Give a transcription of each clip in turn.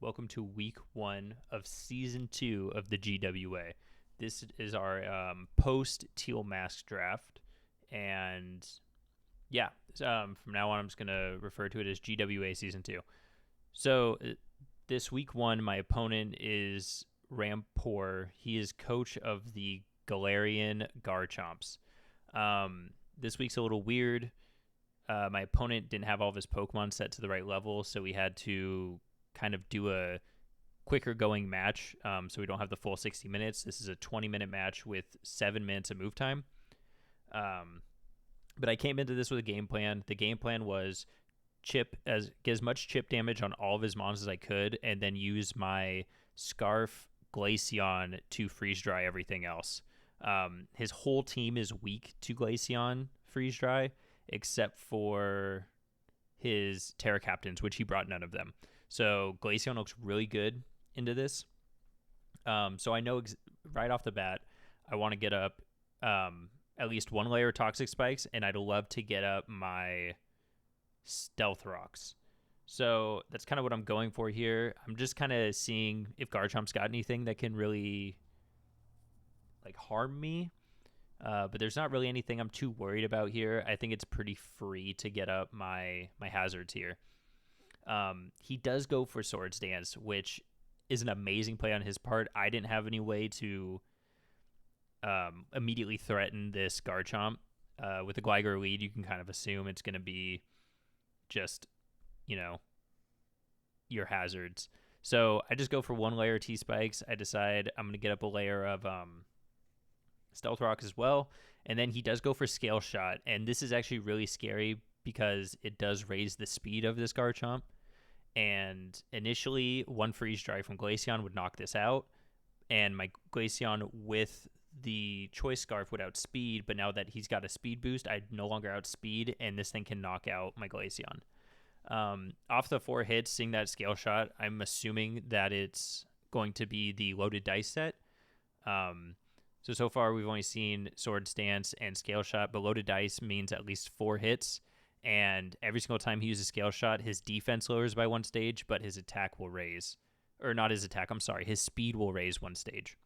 Welcome to week 1 of season 2 of the GWA. This is our post Teal Mask draft. And yeah, from now on, I'm just going to refer to it as GWA season 2. So this week 1, my opponent is Rampiore. He is coach of the Galarian Garchomps. This week's a little weird. My opponent didn't have all of his Pokemon set to the right level, so we had to kind of do a quicker going match, so we don't have the full 60 minutes. This is a 20-minute match with 7 minutes of move time. But I came into this with a game plan. The game plan was get as much chip damage on all of his mons as I could, and then use my Scarf Glaceon to freeze dry everything else. His whole team is weak to Glaceon freeze dry, except for his Terra Captains, which he brought none of them. So Glaceon looks really good into this. So I know right off the bat, I want to get up at least one layer of Toxic Spikes, and I'd love to get up my Stealth Rocks. So that's kind of what I'm going for here. I'm just kind of seeing if Garchomp's got anything that can really harm me. But there's not really anything I'm too worried about here. I think it's pretty free to get up my hazards here. He does go for Swords Dance, which is an amazing play on his part. I didn't have any way to immediately threaten this Garchomp. With the Gligar lead, you can kind of assume it's going to be just, your hazards. So I just go for one layer of T-Spikes. I decide I'm going to get up a layer of Stealth Rock as well. And then he does go for Scale Shot. And this is actually really scary because it does raise the speed of this Garchomp. And initially, one Freeze Dry from Glaceon would knock this out. And my Glaceon with the Choice Scarf would outspeed. But now that he's got a speed boost, I no longer outspeed. And this thing can knock out my Glaceon. Off the 4 hits, seeing that Scale Shot, I'm assuming that it's going to be the Loaded Dice set. So far, we've only seen Swords Dance and Scale Shot, but Loaded Dice means at least 4 hits. And every single time he uses Scale Shot, his defense lowers by 1 stage, but his attack will raise. Or not his attack, I'm sorry. His speed will raise 1 stage.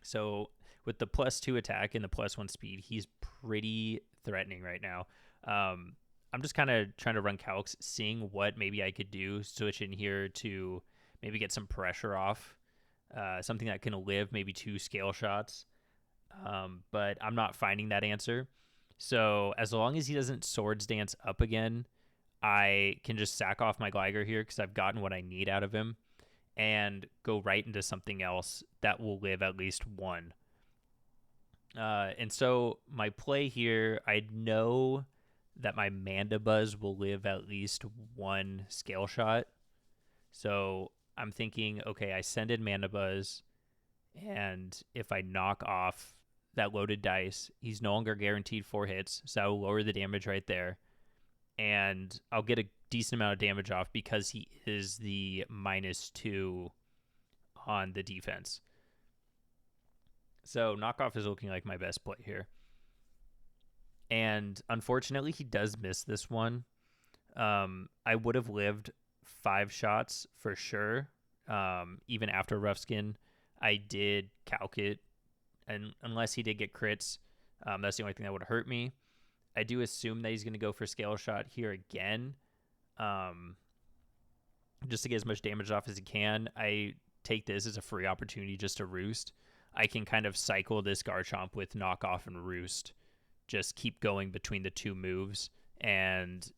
So with the +2 attack and the +1 speed, he's pretty threatening right now. I'm just kind of trying to run calcs, seeing what maybe I could do, switch in here to maybe get some pressure off. Something that can live maybe 2 Scale Shots. But I'm not finding that answer. So as long as he doesn't Swords Dance up again, I can just sack off my Gligar here because I've gotten what I need out of him and go right into something else that will live at least 1. And so my play here, I know that my Mandibuzz will live at least 1 Scale Shot. So I'm thinking, okay, I send in Mandibuzz, and if I knock off that Loaded Dice, he's no longer guaranteed 4 hits, so I'll lower the damage right there. And I'll get a decent amount of damage off because he is the -2 on the defense. So knockoff is looking like my best play here. And unfortunately, he does miss this one. I would have lived 5 shots for sure. Even after Rough Skin, I did calc it. And unless he did get crits, that's the only thing that would hurt me. I do assume that he's going to go for Scale Shot here again. Just to get as much damage off as he can. I take this as a free opportunity just to Roost. I can kind of cycle this Garchomp with Knockoff and Roost. Just keep going between the 2 moves. And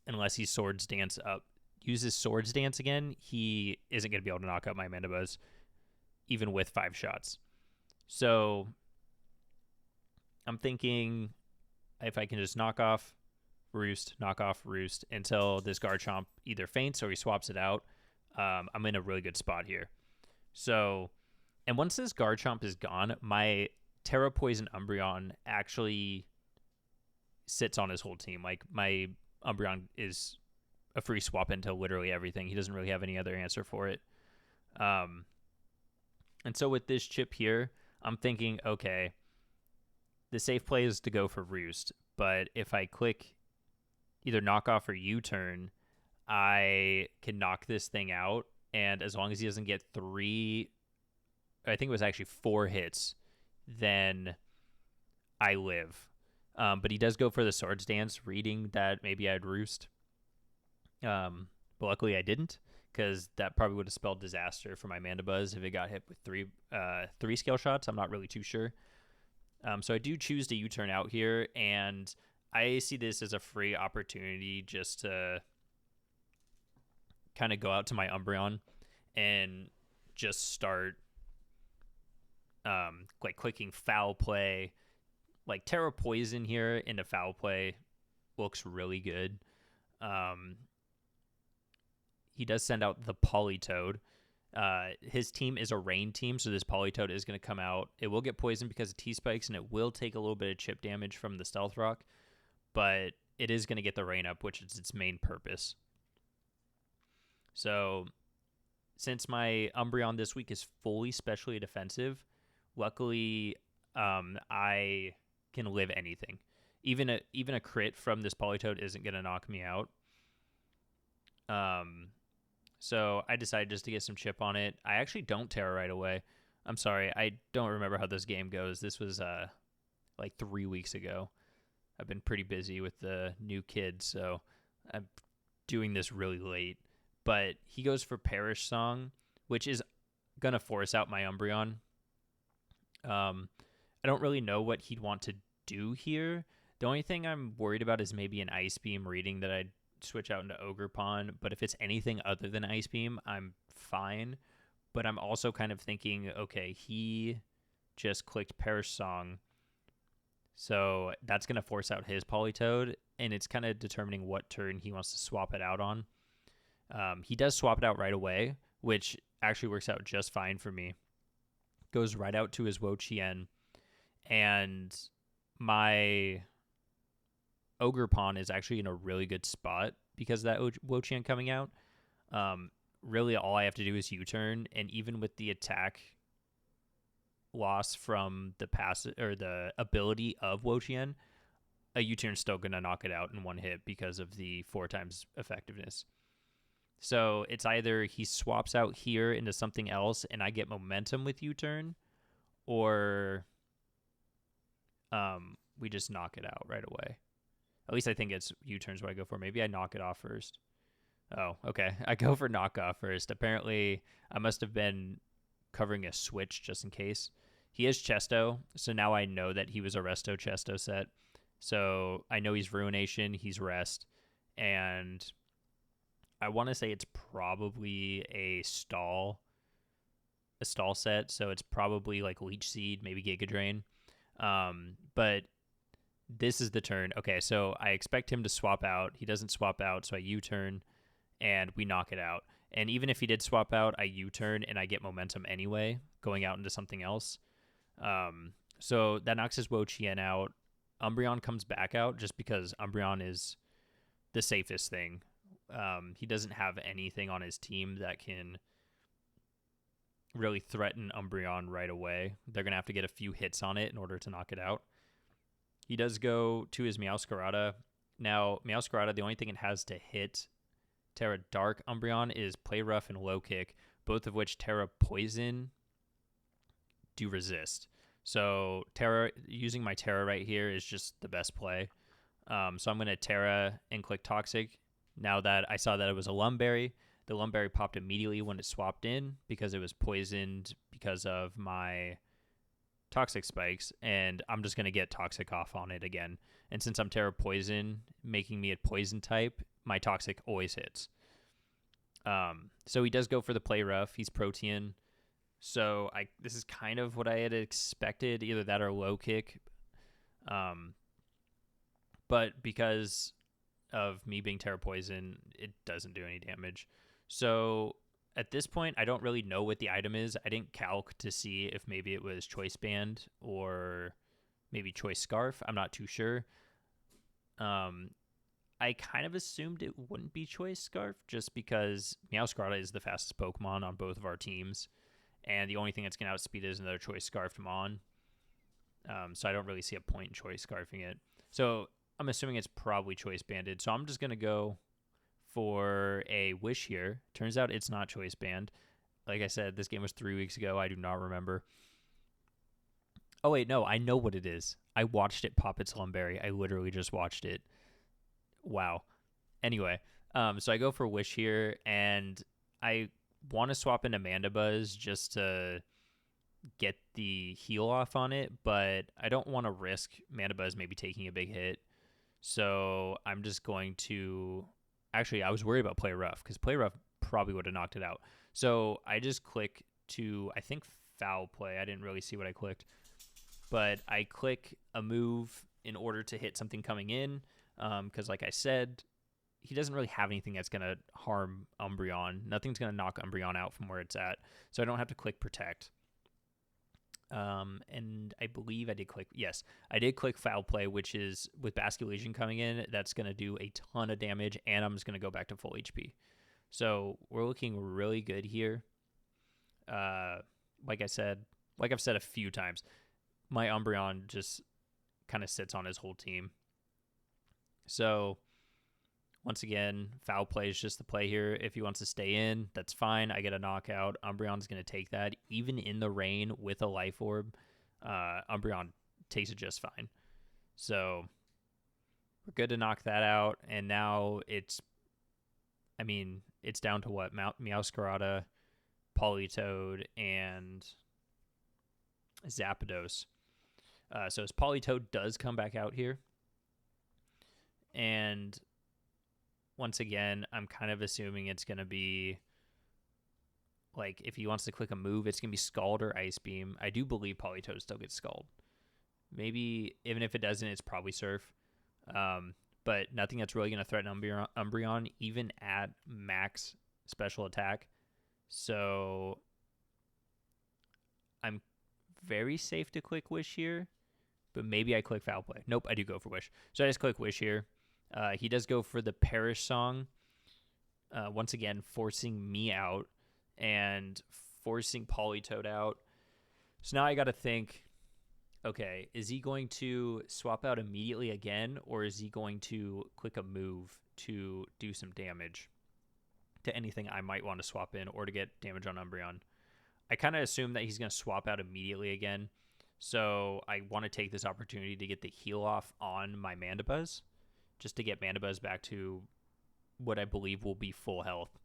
unless he Swords Dance up, uses Swords Dance again, he isn't going to be able to knock out my Mandibuzz, even with 5 shots. So I'm thinking if I can just knock off Roost until this Garchomp either faints or he swaps it out, I'm in a really good spot here. So, and once this Garchomp is gone, my Terra Poison Umbreon actually sits on his whole team. Like, my Umbreon is a free swap into literally everything. He doesn't really have any other answer for it. And so with this chip here, I'm thinking, okay, the safe play is to go for Roost. But if I click either Knockoff or U-Turn, I can knock this thing out and as long as he doesn't get 3, I think it was actually 4 hits, then I live. But he does go for the Swords Dance, reading that maybe I'd roost. But luckily I didn't, because that probably would have spelled disaster for my Mandibuzz if it got hit with 3 scale shots. I'm not really too sure. So I do choose to U-turn out here, and I see this as a free opportunity just to kind of go out to my Umbreon and just start like clicking foul play. Like Terra Poison here into foul play looks really good. He does send out the Politoed. His team is a rain team, so this Politoed is going to come out. It will get poisoned because of T-Spikes, and it will take a little bit of chip damage from the Stealth Rock, but it is going to get the rain up, which is its main purpose. So since my Umbreon this week is fully specially defensive, luckily I can live anything. Even a crit from this Politoed isn't going to knock me out. So I decided just to get some chip on it. I actually don't Terra right away. I'm sorry, I don't remember how this game goes. This was like 3 weeks ago. I've been pretty busy with the new kids, so I'm doing this really late. But he goes for Perish Song, which is going to force out my Umbreon. I don't really know what he'd want to do here. The only thing I'm worried about is maybe an Ice Beam reading that I'd switch out into Ogerpon, but if it's anything other than Ice Beam, I'm fine. But I'm also kind of thinking, okay, he just clicked Perish Song, so that's going to force out his Politoed, and it's kind of determining what turn he wants to swap it out on. He does swap it out right away, which actually works out just fine for me. Goes right out to his Wo-Chien, and my Ogerpon is actually in a really good spot because of that Wo-Chien coming out. Really, all I have to do is U-turn, and even with the attack loss from the pass or the ability of Wo-Chien, a U-turn's still going to knock it out in one hit because of the 4 times effectiveness. So it's either he swaps out here into something else and I get momentum with U-turn, or we just knock it out right away. At least I think it's U-turns what I go for. Maybe I knock it off first. Oh, okay. I go for knock off first. Apparently, I must have been covering a switch just in case. He is Chesto, so now I know that he was a Resto Chesto set. So I know he's Ruination, he's Rest, and I want to say it's probably a stall set, so it's probably like Leech Seed, maybe Giga Drain. But this is the turn. Okay, so I expect him to swap out. He doesn't swap out, so I U-turn, and we knock it out. And even if he did swap out, I U-turn, and I get momentum anyway, going out into something else. So that knocks his Wo-Chien out. Umbreon comes back out just because Umbreon is the safest thing. He doesn't have anything on his team that can really threaten Umbreon right away. They're going to have to get a few hits on it in order to knock it out. He does go to his Meowscarada. Now, Meowscarada, the only thing it has to hit Terra Dark Umbreon is Play Rough and Low Kick, both of which Terra Poison do resist. So Terra, using my Terra right here is just the best play. So I'm going to Terra and click Toxic. Now that I saw that it was a Lumberry, the Lumberry popped immediately when it swapped in because it was poisoned because of my Toxic Spikes, and I'm just going to get Toxic off on it again. And since I'm Terra Poison, making me a Poison type, my Toxic always hits. So he does go for the Play Rough. He's Protean. So this is kind of what I had expected, either that or Low Kick. But because of me being Terra Poison, it doesn't do any damage. So at this point, I don't really know what the item is. I didn't calc to see if maybe it was Choice Band or maybe Choice Scarf. I'm not too sure. I kind of assumed it wouldn't be Choice Scarf just because Meowscarada is the fastest Pokemon on both of our teams. And the only thing that's going to outspeed is another Choice Scarfed Mon. So I don't really see a point in Choice Scarfing it. So I'm assuming it's probably Choice Banded. So I'm just going to go for a Wish here. Turns out it's not Choice Band. Like I said, this game was 3 weeks ago. I do not remember. Oh, wait, no. I know what it is. I watched it pop its Lumberry. I literally just watched it. Wow. Anyway, so I go for Wish here, and I want to swap in Amanda Buzz just to get the heal off on it, but I don't want to risk Amanda Buzz maybe taking a big hit. So I'm just going to... Actually, I was worried about Play Rough, because Play Rough probably would have knocked it out. So I just click to, I think, Foul Play. I didn't really see what I clicked. But I click a move in order to hit something coming in, because like I said, he doesn't really have anything that's going to harm Umbreon. Nothing's going to knock Umbreon out from where it's at, so I don't have to click Protect. And I believe I did click, yes, I did click Foul Play, which is with Basculation coming in, that's going to do a ton of damage, and I'm just going to go back to full HP. So we're looking really good here. Like I've said a few times, my Umbreon just kind of sits on his whole team. So once again, Foul Play is just the play here. If he wants to stay in, that's fine. I get a knockout. Umbreon's going to take that. Even in the rain with a Life Orb, Umbreon takes it just fine. So we're good to knock that out. And now it's down to what? Meowscarada, Politoed, and Zapdos. So his Politoed does come back out here. And once again, I'm kind of assuming it's going to be, like, if he wants to click a move, it's going to be Scald or Ice Beam. I do believe Politoed still gets Scald. Maybe, even if it doesn't, it's probably Surf. But nothing that's really going to threaten Umbreon, even at max special attack. So I'm very safe to click Wish here, but maybe I click Foul Play. Nope, I do go for Wish. So I just click Wish here. He does go for the Perish Song, once again forcing me out and forcing Politoed out. So now I got to think, okay, is he going to swap out immediately again, or is he going to click a move to do some damage to anything I might want to swap in or to get damage on Umbreon? I kind of assume that he's going to swap out immediately again. So I want to take this opportunity to get the heal off on my Mandibuzz, just to get Mandibuzz back to what I believe will be full health.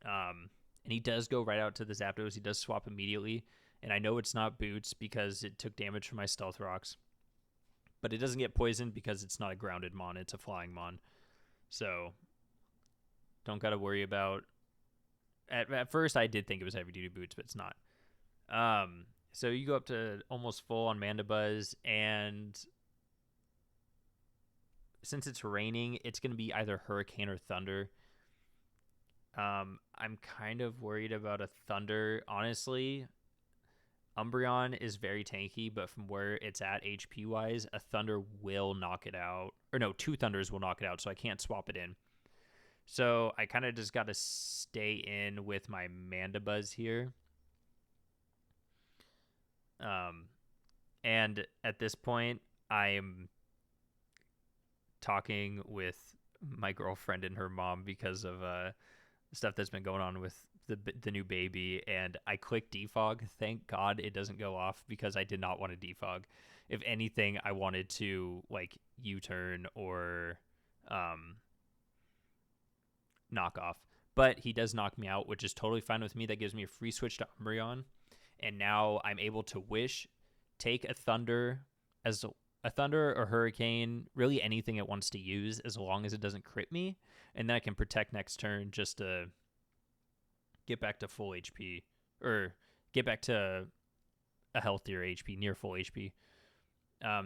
And he does go right out to the Zapdos. He does swap immediately. And I know it's not Boots because it took damage from my Stealth Rocks. But it doesn't get poisoned because it's not a grounded Mon. It's a flying Mon. So don't got to worry about... At first, I did think it was Heavy Duty Boots, but it's not. So you go up to almost full on Mandibuzz, and since it's raining, it's going to be either Hurricane or Thunder. I'm kind of worried about a Thunder. Honestly, Umbreon is very tanky, but from where it's at HP-wise, a Thunder will knock it out. Or no, 2 Thunders will knock it out, so I can't swap it in. So I kind of just got to stay in with my Mandibuzz here. And at this point, I'm talking with my girlfriend and her mom because of stuff that's been going on with the new baby, and I click defog. Thank God it doesn't go off because I did not want to defog. If anything, I wanted to like U-turn or knock off. But he does knock me out, which is totally fine with me. That gives me a free switch to Umbreon. And now I'm able to Wish, take a Thunder as a Thunder or Hurricane, really anything it wants to use as long as it doesn't crit me. And then I can Protect next turn just to get back to full HP or get back to a healthier HP, near full HP.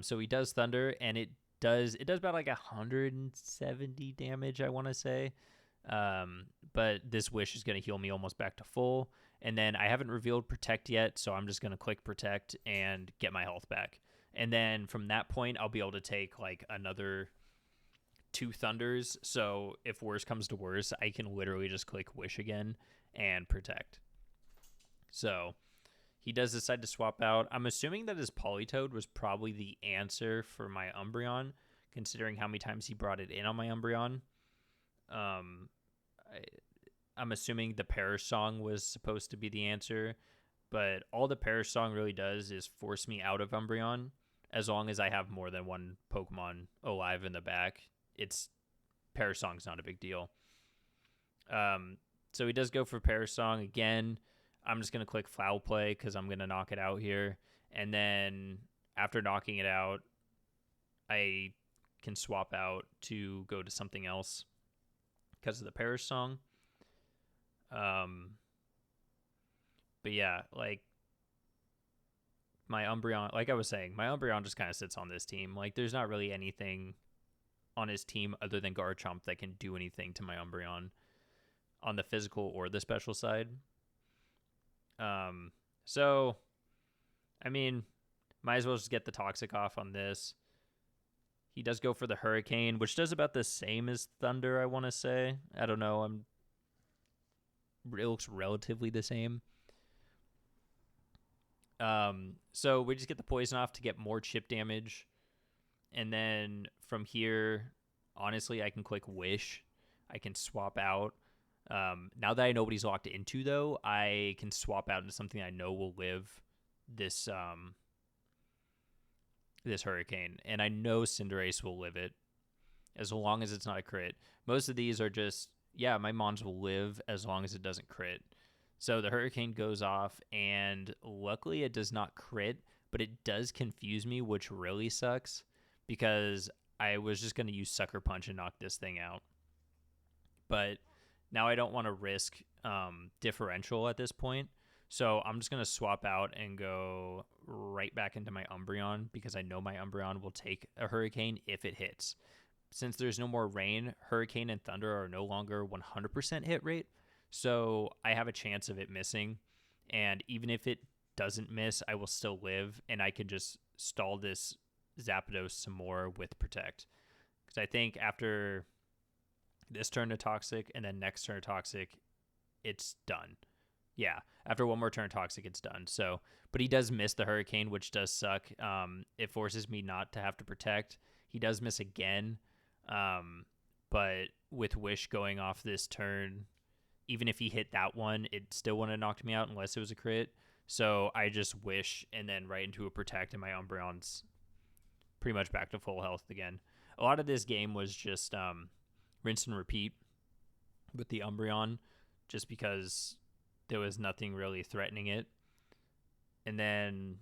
So he does Thunder, and it does about like 170 damage, I want to say. But this Wish is going to heal me almost back to full. And then I haven't revealed Protect yet, so I'm just going to click Protect and get my health back. And then from that point, I'll be able to take like another 2 Thunders. So if worse comes to worse, I can literally just click Wish again and Protect. So he does decide to swap out. I'm assuming that his Politoed was probably the answer for my Umbreon, considering how many times he brought it in on my Umbreon. I, I'm assuming the Perish Song was supposed to be the answer, but all the Perish Song really does is force me out of Umbreon. As long as I have more than one Pokemon alive in the back, it's Perish Song's not a big deal. So he does go for Perish Song again. I'm just gonna click Foul Play because I'm gonna knock it out here, and then after knocking it out, I can swap out to go to something else because of the Perish Song. But yeah, like my Umbreon, like I was saying, my Umbreon just kind of sits on this team. Like there's not really anything on his team other than Garchomp that can do anything to my Umbreon on the physical or the special side. So I mean, might as well just get the Toxic off on this. He does go for the Hurricane, which does about the same as Thunder, I want to say. I don't know. It looks relatively the same. So we just get the Poison off to get more chip damage. And then from here, honestly, I can click Wish. I can swap out. Now that I know what he's locked into, though, I can swap out into something I know will live this this Hurricane. And I know Cinderace will live it as long as it's not a crit. Most of these are just, yeah, my Mons will live as long as it doesn't crit. So the Hurricane goes off, and luckily it does not crit, but it does confuse me, which really sucks because I was just going to use Sucker Punch and knock this thing out. But now I don't want to risk differential at this point. So I'm just going to swap out and go right back into my Umbreon because I know my Umbreon will take a Hurricane if it hits. Since there's no more rain, Hurricane and Thunder are no longer 100% hit rate. So I have a chance of it missing. And even if it doesn't miss, I will still live. And I can just stall this Zapdos some more with Protect. Because I think after this turn to Toxic and then next turn to Toxic, it's done. Yeah, after one more turn Toxic, it's done. So, but he does miss the Hurricane, which does suck. It forces me not to have to Protect. He does miss again. But with Wish going off this turn, even if he hit that one, it still wouldn't have knocked me out unless it was a crit. So I just Wish and then right into a Protect, and my Umbreon's pretty much back to full health again. A lot of this game was just rinse and repeat with the Umbreon, just because there was nothing really threatening it. And then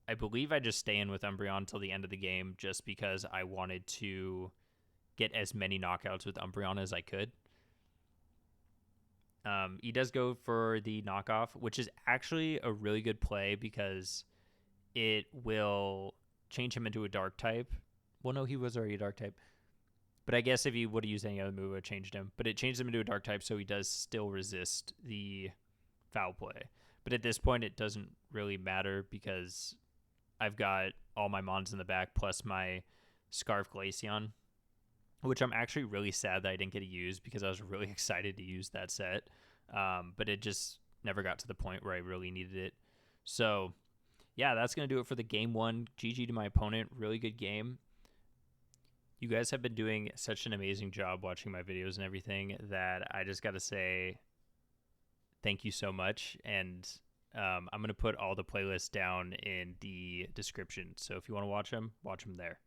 I believe I just stay in with Umbreon until the end of the game just because I wanted to get as many knockouts with Umbreon as I could. He does go for the knockoff, which is actually a really good play because it will change him into a dark type. Well, no, he was already a dark type. But I guess if he would have used any other move, it would have changed him. But it changed him into a dark type, so he does still resist the foul play. But at this point, it doesn't really matter because I've got all my Mons in the back plus my Scarf Glaceon, which I'm actually really sad that I didn't get to use because I was really excited to use that set. But it just never got to the point where I really needed it. So, yeah, that's going to do it for the game one. GG to my opponent. Really good game. You guys have been doing such an amazing job watching my videos and everything that I just got to say thank you so much. And I'm going to put all the playlists down in the description. So if you want to watch them there.